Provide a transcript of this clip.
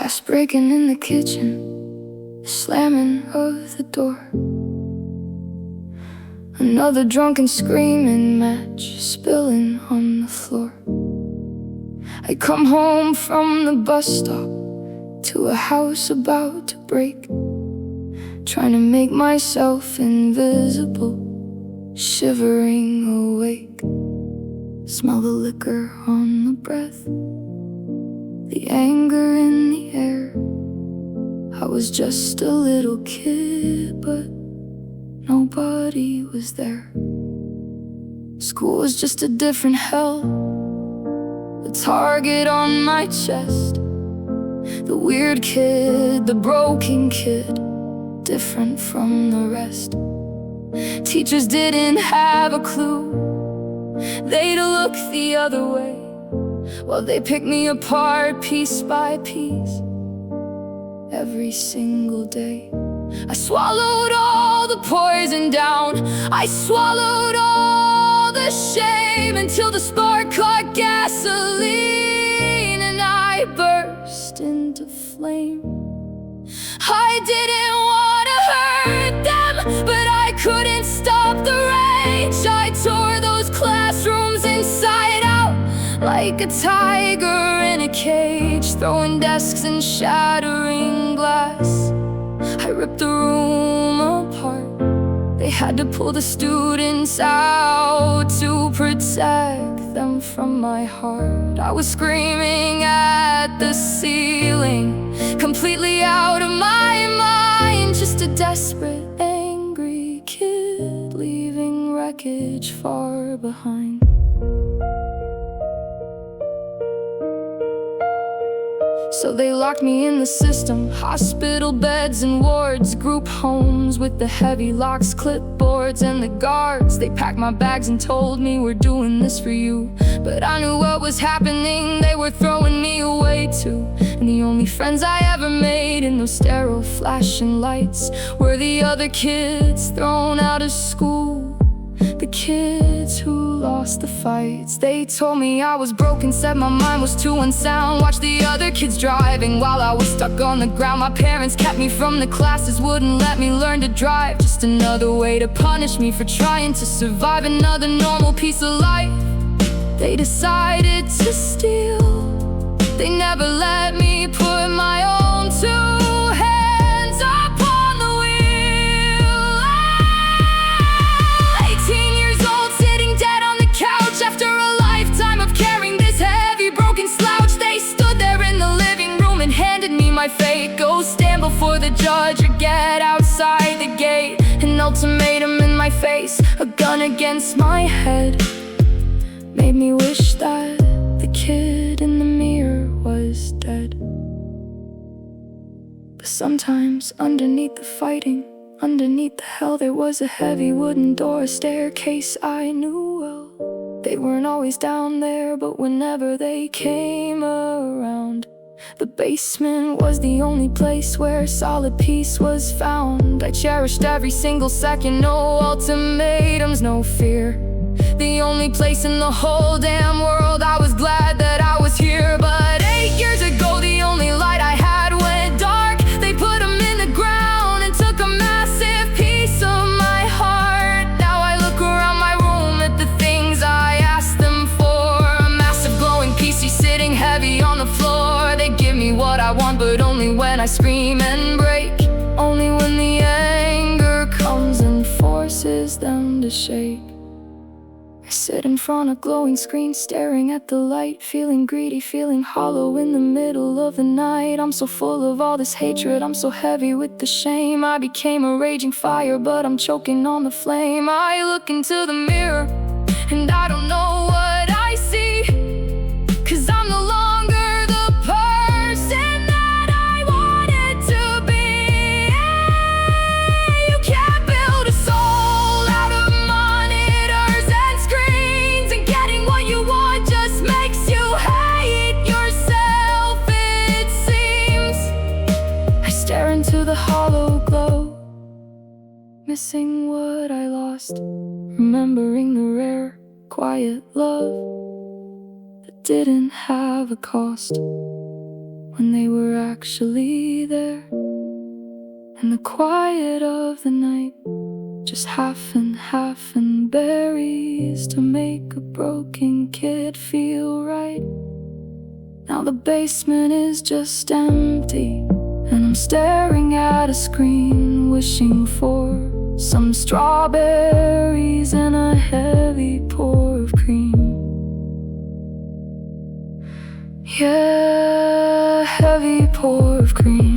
Glass breaking in the kitchen, the slamming of the door. Another drunken screaming match spilling on the floor. I come home from the bus stop to a house about to break, trying to make myself invisible, shivering awake. Smell the liquor on the breath, the anger in the air. I was just a little kid, but nobody was there. School was just a different hell, a target on my chest. The weird kid, the broken kid, different from the rest. Teachers didn't have a clue, they'd look the other way while they picked me apart piece by piece. Every single day I swallowed all the poison down, I swallowed all the shame, until the spark caught gasoline and I burst into flame. I didn't want to hurt them, but I couldn't stop the rage. I tore those classrooms inside out like a tiger in a cage, throwing desks and shattering glass. I ripped the room apart. They had to pull the students out to protect them from my heart. I was screaming at the ceiling, completely out of my mind, just a desperate, angry kid leaving wreckage far behind. So they locked me in the system, hospital beds and wards, group homes with the heavy locks, clipboards and the guards. They packed my bags and told me, we're doing this for you. But I knew what was happening, they were throwing me away too. And the only friends I ever made in those sterile flashing lights were the other kids thrown out of school, the kids who lost the fights. They told me I was broken, said my mind was too unsound. Watched the other kids driving while I was stuck on the ground. My parents kept me from the classes, wouldn't let me learn to drive. Just another way to punish me for trying to survive another normal piece of life. They decided to steal, they never let me put my own two hands upon the wheel. 18 years old, sitting dead on the couch after a lifetime of carrying this heavy broken slouch. They stood there in the living room and handed me my fate. Go stand before the judge or get outside the gate. An ultimatum in my face, a gun against my head, made me wish that the kid in the mirror was dead. But sometimes underneath the fighting, underneath the hell, there was a heavy wooden door, a staircase I knew well. They weren't always down there, but whenever they came around, the basement was the only place where solid peace was found. I cherished every single second, no ultimatums, no fear. The only place in the whole damn world I was glad that I was here. But 8 years ago, the only light I had went dark. They put them in the ground and took a massive piece of my heart. Now I look around my room at the things I asked them for. A massive glowing PC sitting heavy on the floor. They give me what I want, but only when I scream and break. Only when the anger comes and forces them to shake. I sit in front of glowing screen, staring at the light, feeling greedy, feeling hollow in the middle of the night. I'm so full of all this hatred, I'm so heavy with the shame. I became a raging fire, but I'm choking on the flame. I look into the mirror, and I don't know what I see, 'cause I'm no longer the person that I wanted to be. You can't build a soul out of monitors and screens, and getting what you want just makes you hate yourself, it seems. I stare into the hollow glow, missing what I lost, remembering the rare, quiet love that didn't have a cost. when they were actually there. In the quiet of the night, just half and berries to make a broken kid feel right. Now the basement is just empty, and I'm staring at a screen, wishing for some strawberries and a heavy pour of cream. Yeah, heavy pour of cream.